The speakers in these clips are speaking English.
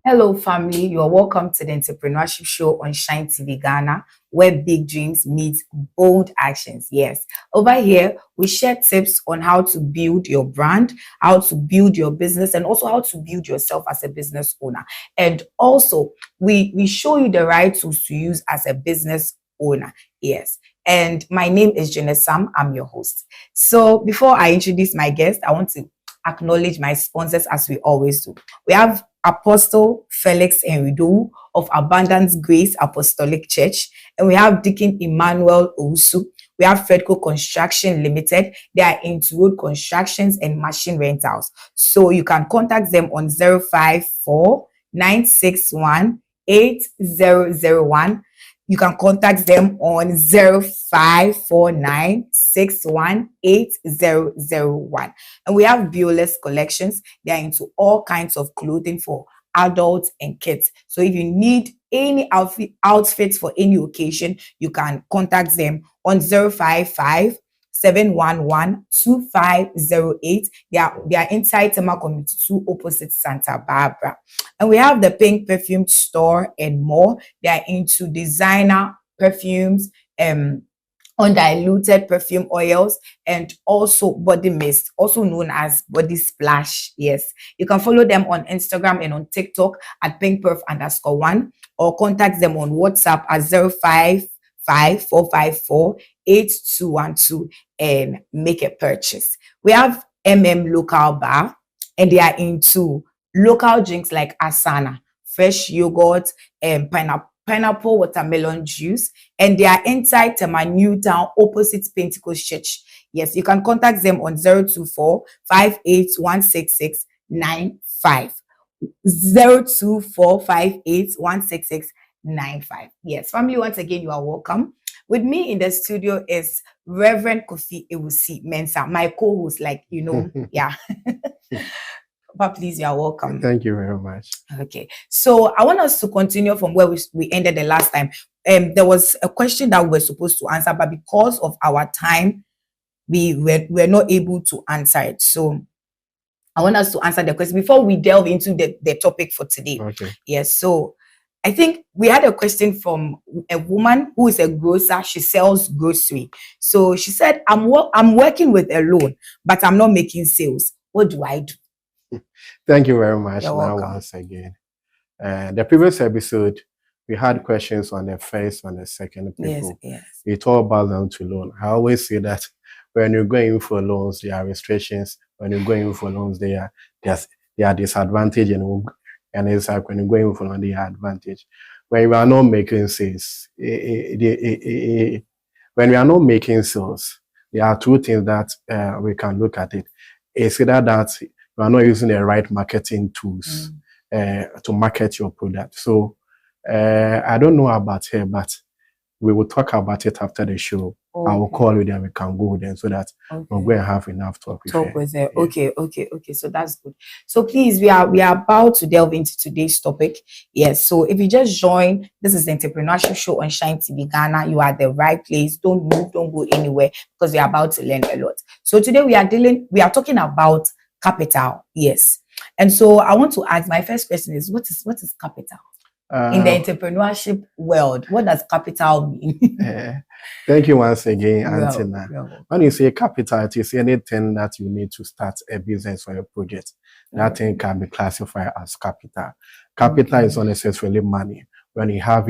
Hello, family. You're welcome to the Entrepreneurship Show on Shine TV Ghana, where big dreams meet bold actions. Yes, over here, we share tips on how to build your brand, how to build your business, and also how to build yourself as a business owner. And also, we show you the right tools to use as a business owner. Yes. And my name is Jenna Sam. I'm your host. So before I introduce my guest, I want to acknowledge my sponsors as we always do. We have Apostle Felix Enrido of Abundance Grace Apostolic Church, and we have Deacon Emmanuel Owusu. We have Fredco Construction Limited. They are into road constructions and machine rentals. So you can contact them on 054 961 8001. You can contact them on 0549 618001. And we have Bioless Collections. They are into all kinds of clothing for adults and kids. So if you need any outfits for any occasion, you can contact them on 055 711 2508. They are inside Tema Community 2 opposite Santa Barbara. And we have the Pink Perfume Store and more. They are into designer perfumes, undiluted perfume oils, and also body mist, also known as body splash. Yes, you can follow them on Instagram and on TikTok at pinkperf_1, or contact them on WhatsApp at 0554548212 and make a purchase. We have Local Bar, and they are into local drinks like Asana, fresh yogurt, and pineapple watermelon juice, and they are inside Tema Newtown opposite Pentecost Church. Yes, you can contact them on 024 5816695. 024 5816695. Yes, family, once again, you are welcome. With me in the studio is Reverend Kofi Ewusi Mensah, my co-host, yeah. But please, you are welcome. Thank you very much. Okay, so I want us to continue from where we ended the last time. There was a question that we were supposed to answer, but because of our time, we were not able to answer it. So I want us to answer the question before we delve into the topic for today. Okay. Yes, so I think we had a question from a woman who is a grocer. She sells grocery. So she said, I'm working with a loan, but I'm not making sales. What do I do? Thank you very much. You're now welcome. Once again, the previous episode, we had questions on the first and the second people. Yes. It all boils down to loan. I always say that when you're going for loans, there are restrictions. When you're going for loans, there are disadvantage, and it's like when you're going for loan, there are advantage. When you are not making sales, when we are not making sales, there are two things that we can look at it. It's either that you are not using the right marketing tools to market your product. So I don't know about her, but we will talk about it after the show. Okay. I will call you, then we can go then, so that we're going to have enough talk with her. Yeah. Okay. So that's good. So please, we are about to delve into today's topic. Yes. So if you just join, this is the Entrepreneurship Show on Shine TV Ghana. You are at the right place. Don't move, don't go anywhere, because we are about to learn a lot. So today we are talking about capital. Yes. And so I want to ask, my first question is, what is capital? In the entrepreneurship world, what does capital mean? Thank you once again, Antina. When you say capital, it is anything that you need to start a business or a project. That thing can be classified as capital. Capital is not necessarily money. When you have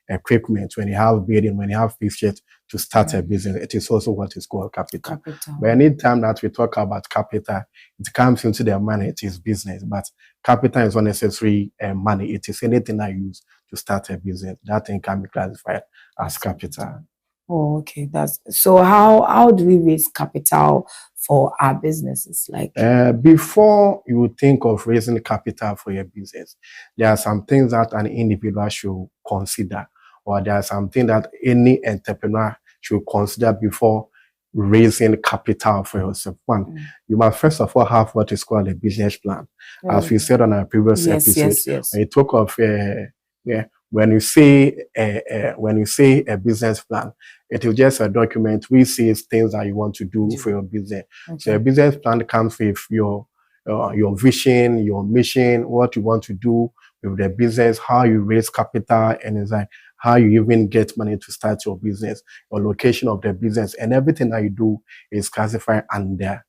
equipment, when you have building, when you have fixtures to start a business, it is also what is called capital. But any time that we talk about capital, it comes into the money, it is business. But capital is not necessarily money. It is anything I use to start a business. That thing can be classified as capital. Oh, okay. So how do we raise capital for our businesses? Before you think of raising capital for your business, there are some things that an individual should consider, or there are something that any entrepreneur should consider before raising capital for yourself. One, you must first of all have what is called a business plan. As we said on our previous episode, yes. when you talk of when you say a business plan, it is just a document which says things that you want to do for your business. So a business plan comes with your your vision, your mission, what you want to do with the business, how you raise capital, and it's like how you even get money to start your business, your location of the business, and everything that you do is classified under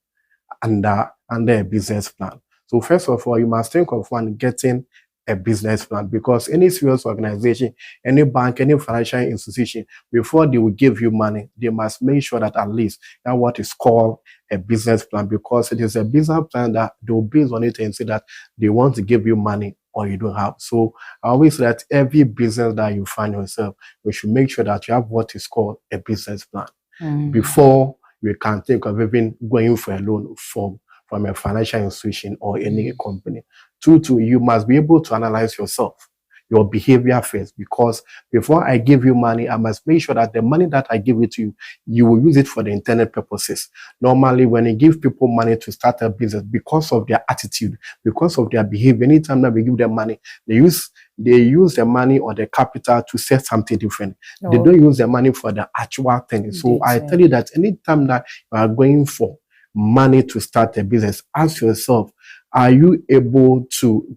a business plan. So first of all, you must think of one getting a business plan, because any serious organization, any bank, any financial institution, before they will give you money, they must make sure that at least that what is called a business plan, because it is a business plan that they will base on it and say that they want to give you money or you don't have. So I always say that every business that you find yourself, you should make sure that you have what is called a business plan before you can think of even going for a loan from a financial institution or any company. Two, you must be able to analyze yourself, your behavior first, because before I give you money, I must make sure that the money that I give it to you, you will use it for the intended purposes. Normally, when you give people money to start a business, because of their attitude, because of their behavior, anytime that we give them money, they use the money or the capital to set something different. They don't use the money for the actual thing. So I tell you that anytime that you are going for money to start a business, ask yourself, are you able to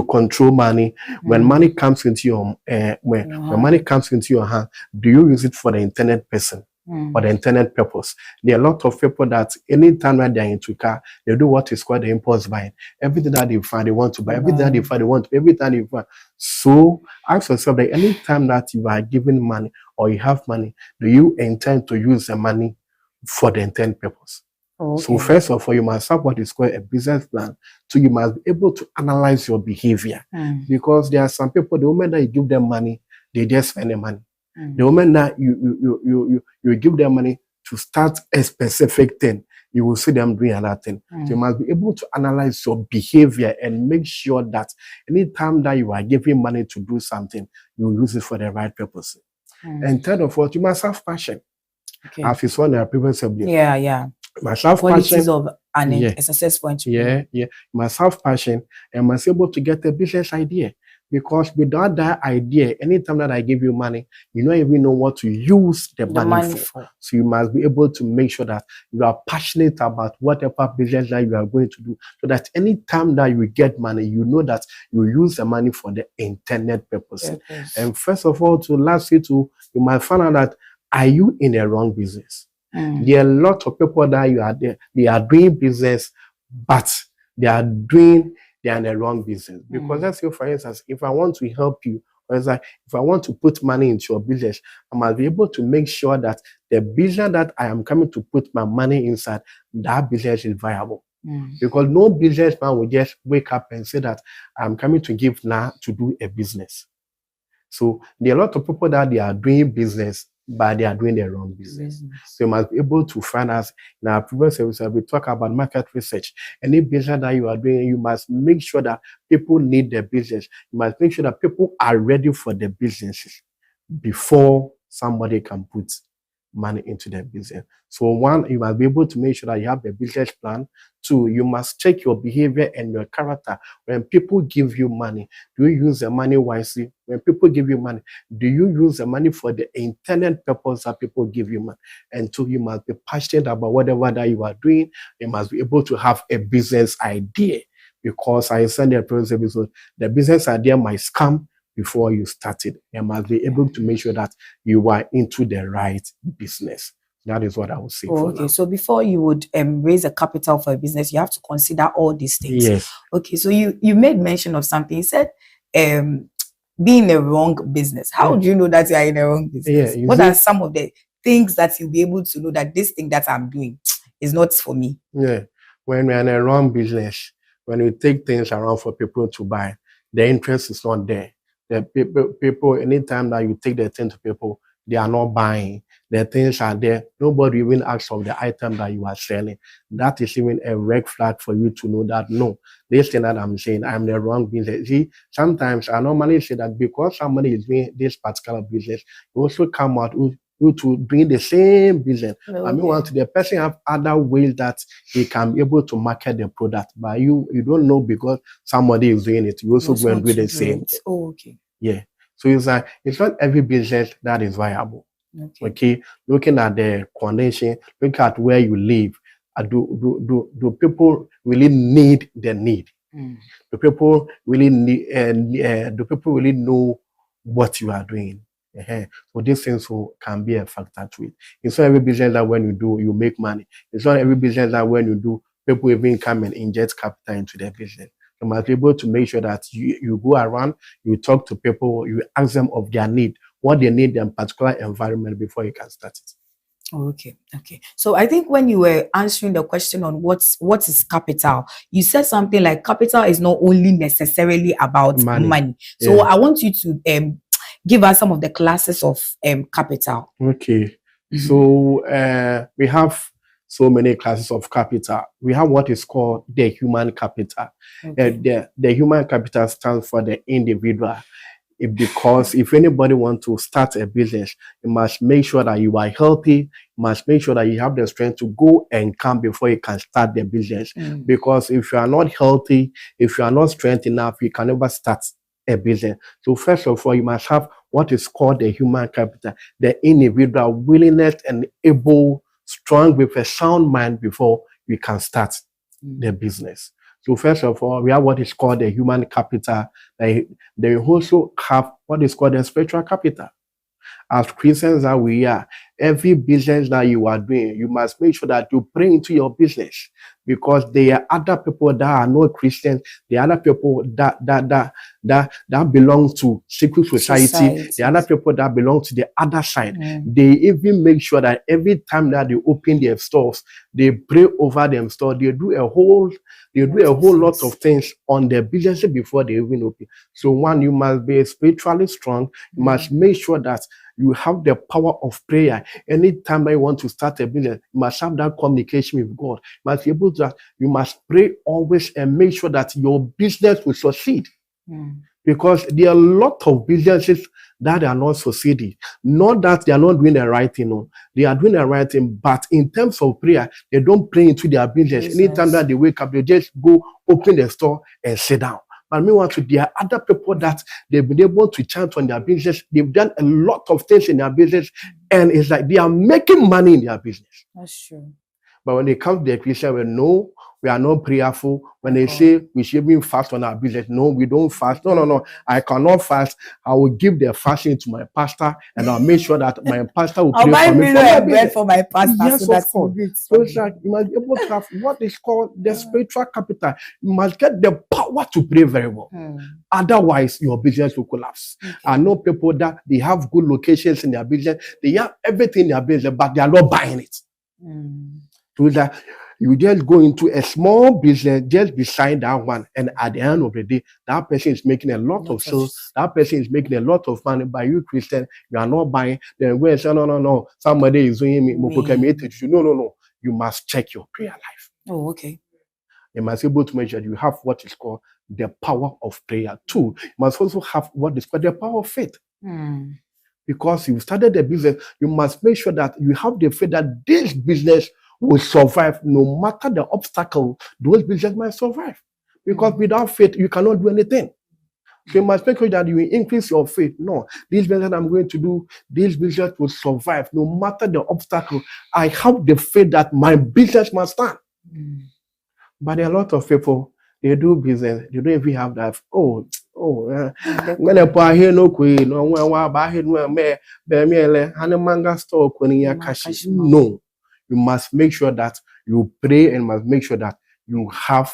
control money? When money comes into your when money comes into your hand, do you use it for the intended person or the intended purpose? There are a lot of people that anytime that they're into car, they do what is called the impulse buying. Everything that they find, they want to buy. Everything that they find, they want to. Every time they find. So ask yourself that anytime that you are given money or you have money, do you intend to use the money for the intended purpose? So first of all, you must have what is called a business plan. So you must be able to analyze your behavior, because there are some people, the moment that you give them money, they just spend the money. The moment that you give them money to start a specific thing, you will see them doing another thing. So you must be able to analyze your behavior and make sure that anytime that you are giving money to do something, you use it for the right purpose. And third of all, you must have passion. As is one of the previous subjects. Must have qualities passion of a successful entrepreneur. You must have passion and must be able to get a business idea. Because without that idea, anytime that I give you money, you don't even know what to use the money for. So you must be able to make sure that you are passionate about whatever business that you are going to do, so that anytime that you get money, you know that you use the money for the intended purpose. And first of all, you must find out that, are you in the wrong business? There are a lot of people that they are doing business, but they are in the wrong business. Because let's say, for instance, if I want to help you, or if I want to put money into your business, I must be able to make sure that the business that I am coming to put my money inside, that business is viable. Because no businessman will just wake up and say that I'm coming to give now to do a business. So there are a lot of people that they are doing business, but they are doing the wrong business. So you must be able to find out. In our previous episode, we talk about market research. Any business that you are doing, you must make sure that people need the business. You must make sure that people are ready for the businesses before somebody can put money into the business. So one, you must be able to make sure that you have a business plan. Two, you must check your behavior and your character. When people give you money, do you use the money wisely? When people give you money, do you use the money for the intended purpose that people give you money? And two, you must be passionate about whatever that you are doing. You must be able to have a business idea, because I said in the previous episode, the business idea might come before you started. You must be able to make sure that you are into the right business. That is what I would say. Okay, so before you would raise a capital for a business, you have to consider all these things. Yes. Okay, so you made mention of something. You said being in a wrong business. How do you know that you are in a wrong business? What are some of the things that you'll be able to know that this thing that I'm doing is not for me? Yeah, when we're in a wrong business, when you take things around for people to buy, the interest is not there. The people, anytime that you take the thing to people, they are not buying. The things are there. Nobody even asks of the item that you are selling. That is even a red flag for you to know that, no, this thing that I'm saying, I'm the wrong business. See, sometimes I normally say that because somebody is doing this particular business, you also come out to doing the same business. I mean, the person have other ways that he can be able to market the product, but you don't know because somebody is doing it. You also go and do the same. Yeah. So it's like, it's not every business that is viable. Okay. Looking at the condition, look at where you live. Do people really need the need? Do people really need? Do people really know what you are doing? So these things can be a factor to it. It's not every business that when you do, you make money. It's not every business that when you do, people even come and inject capital into their business. You must be able to make sure that you go around, you talk to people, you ask them of their need, what they need in a particular environment before you can start it. Okay. So I think when you were answering the question on what is capital, you said something like capital is not only necessarily about money. So I want you to give us some of the classes of capital. Okay. So we have so many classes of capital. We have what is called the human capital. The human capital stands for the individual. Because if anybody wants to start a business, you must make sure that you are healthy. You must make sure that you have the strength to go and come before you can start the business. Because if you are not healthy, if you are not strong enough, you can never start a business. So first of all, you must have what is called the human capital, the individual willingness and able, strong with a sound mind before you can start the business. So first of all, we have what is called the human capital. They also have what is called the spiritual capital. As Christians that we are, every business that you are doing, you must make sure that you pray into your business, because there are other people that are not Christians. There are other people that belong to secret society. There are other people that belong to the other side. They even make sure that every time that they open their stores, they pray over them stores. They do a whole lot of things on their business before they even open. So one, you must be spiritually strong. You must make sure that you have the power of prayer. Anytime that you want to start a business, you must have that communication with God. You must be able to, you must pray always and make sure that your business will succeed. Because there are a lot of businesses that are not succeeding. Not that they are not doing the right thing, no. They are doing the right thing, but in terms of prayer, they don't pray into their business. Anytime that they wake up, they just go open the store and sit down. But meanwhile, there are other people that they've been able to chant on their business. They've done a lot of things in their business, and it's like they are making money in their business. That's true. But when they come to the Christian, we know we are not prayerful. When they say we should even fast on our business, no, we don't fast. No. I cannot fast. I will give the fasting to my pastor, and I'll make sure that my pastor will pray for me. I'll buy bread for my pastor. Yes, so of course. So it's like you must be able to have what is called the spiritual capital. You must get the power to pray very well. Otherwise, your business will collapse. I know people that they have good locations in their business. They have everything in their business, but they are not buying it. So that you just go into a small business just beside that one, and at the end of the day, that person is making a lot of sales. That person is making a lot of money. By you, Christian, you are not buying. Then when say no, somebody is doing me. No. You must check your prayer life. Oh, okay. You must be able to make sure you have what is called the power of prayer. Two, you must also have what is called the power of faith. Because you started the business, you must make sure that you have the faith that this business will survive no matter the obstacle. Those businesses might survive. Because without faith, you cannot do anything. So you must make sure that you increase your faith. No, this business I'm going to do, this business will survive no matter the obstacle. I have the faith that my business must stand. But there are a lot of people, they do business, they don't even have that. When I hear no queen, no manga store, no. You must make sure that you pray and must make sure that you have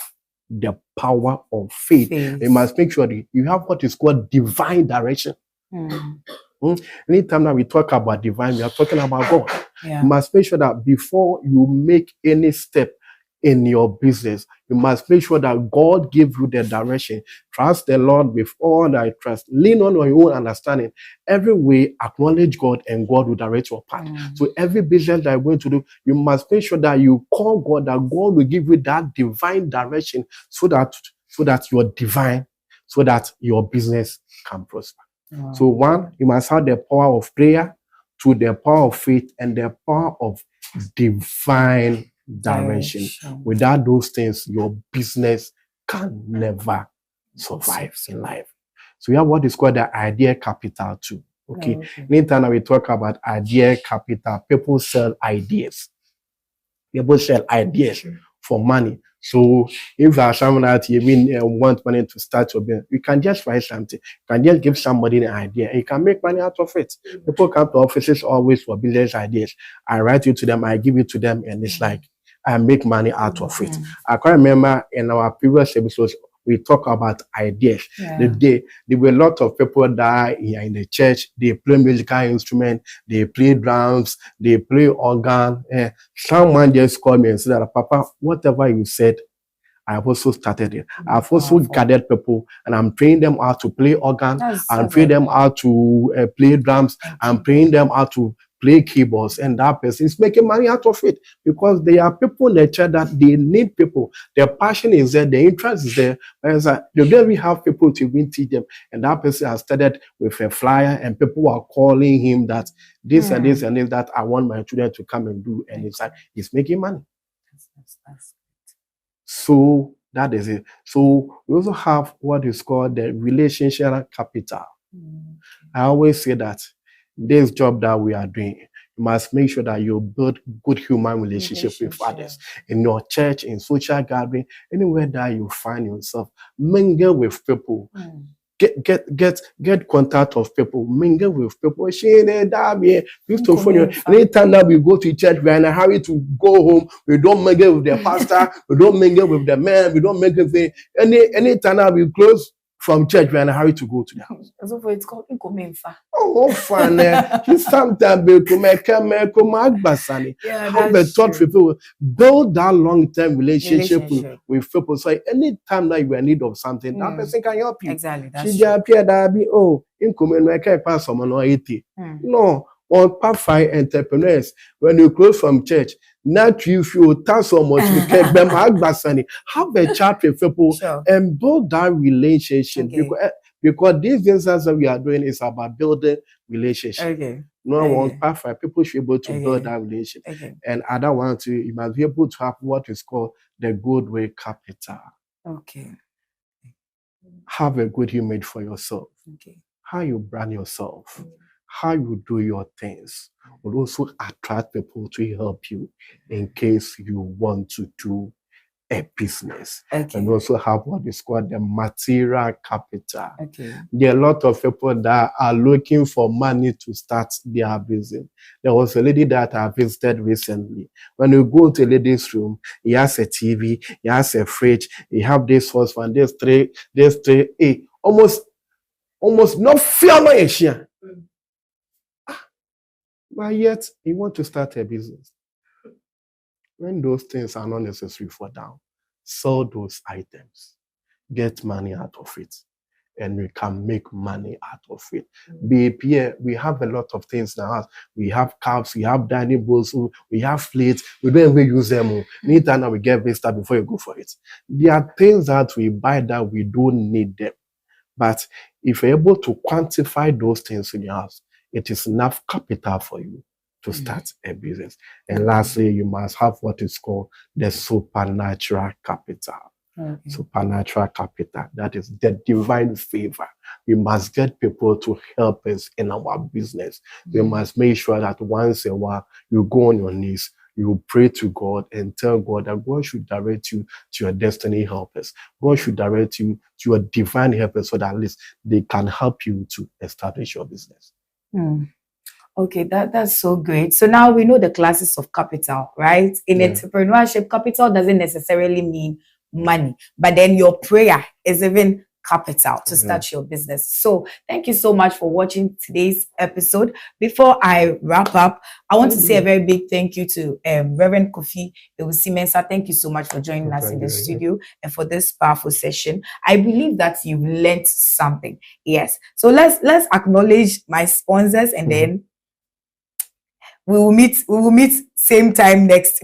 the power of faith. You must make sure that you have what is called divine direction. Anytime that we talk about divine, we are talking about God. You must make sure that before you make any step in your business, you must make sure that God gives you the direction. Trust the Lord with all thy trust. Lean on your own understanding. Every way, acknowledge God, and God will direct your path. So every business that you're going to do, you must make sure that you call God, that God will give you that divine direction so that your business can prosper. So one, you must have the power of prayer, two, the power of faith, and the power of divine direction. Without those things, your business can never survive in life. So we have what is called the idea capital too. Okay. Anytime we talk about idea capital, people sell ideas. They both sell ideas for money. So if you are someone out here want money to start your business, you can just write something. You can just give somebody an idea and you can make money out of it. People come to offices always for business ideas. I write it to them, I give it to them, and it's like I make money out of it. I can remember in our previous episodes, we talk about ideas. There were a lot of people that here in the church, they play musical instrument, they play drums, they play organ. Someone just called me and said, Papa, whatever you said, I've also started it. I've also gathered people and I'm training them how to play organ. I'm training them how to play drums. I'm training them how to play keyboards, and that person is making money out of it because there are people in the church that they need people. Their passion is there, their interest is there. They don't even have people to even teach them. And that person has started with a flyer, and people are calling him that this and this and this that I want my children to come and do. And it's like he's making money. So that is it. So we also have what is called the relationship capital. I always say that this job that we are doing, you must make sure that you build good human relationship with others in your church, in social gathering, anywhere that you find yourself. Mingle with people. Get contact of people, mingle with people. Anytime that we go to church, we're in a hurry to go home. We don't mingle with the pastor, we don't mingle with the man, we don't mingle with anytime that we close from church, we're in a hurry to go to the house. So it's called Inkomenfa. Oh, fun. Sometimes have a thought people, build that long-term relationship with people. So anytime that you are in need of something, that person can help you. Exactly. That's No, on part 5 entrepreneurs, when you close from church, not you feel so much have a chat with people and build that relationship because these things that we are doing is about building relationship. On part 5, people should be able to build that relationship. And other one too, you must be able to have what is called the goodwill capital. Have a good image for yourself. How you brand yourself. How you do your things will also attract people to help you in case you want to do a business. And also have what is called the material capital. There are a lot of people that are looking for money to start their business. There was a lady that I visited recently. When you go to a lady's room, he has a TV, he has a fridge, he have this horse one, this three, almost no fear. But yet, you want to start a business. When those things are not necessary for now, sell those items, get money out of it, and we can make money out of it. We have a lot of things in our house. We have cups, we have dining bowls, we have plates. We don't even use them. Anytime we get visitor before you go for it. There are things that we buy that we don't need them. But if you're able to quantify those things in your house, it is enough capital for you to start a business. And lastly, you must have what is called the supernatural capital. Supernatural capital, that is the divine favor. We must get people to help us in our business. We must make sure that once in a while you go on your knees, you pray to God and tell God that God should direct you to your destiny helpers. God should direct you to your divine helpers so that at least they can help you to establish your business. Okay, that's so great. So now we know the classes of capital, right? In entrepreneurship, capital doesn't necessarily mean money, but then your prayer is even capital to start your business. So thank you so much for watching today's episode. Before I wrap up, I want to say a very big thank you to Reverend Kofi Ewusi-Mensah. Thank you so much for joining us in the studio and for this powerful session. I believe that you've learned something. Yes. So let's acknowledge my sponsors, and then we will meet same time next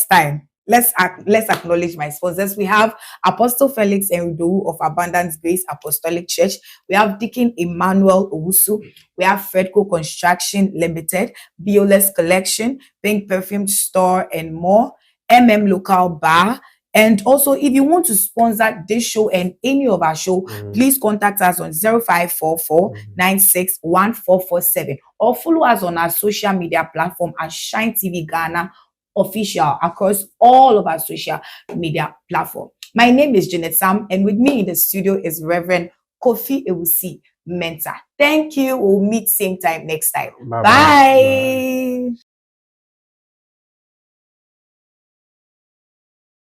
time. Let's acknowledge my sponsors. We have Apostle Felix Enrido of Abundance Grace Apostolic Church. We have Deacon Emmanuel Owusu. We have Fredco Construction Limited, Bioless Collection, Pink Perfume Store, and more. Local Bar. And also, if you want to sponsor this show and any of our show, please contact us on 0544 961447 or follow us on our social media platform at Shine TV Ghana Official across all of our social media platform. My name is Janet Sam, and with me in the studio is Reverend Kofi Ewusi Mentor. Thank you. We'll meet same time next time. Bye bye. Bye.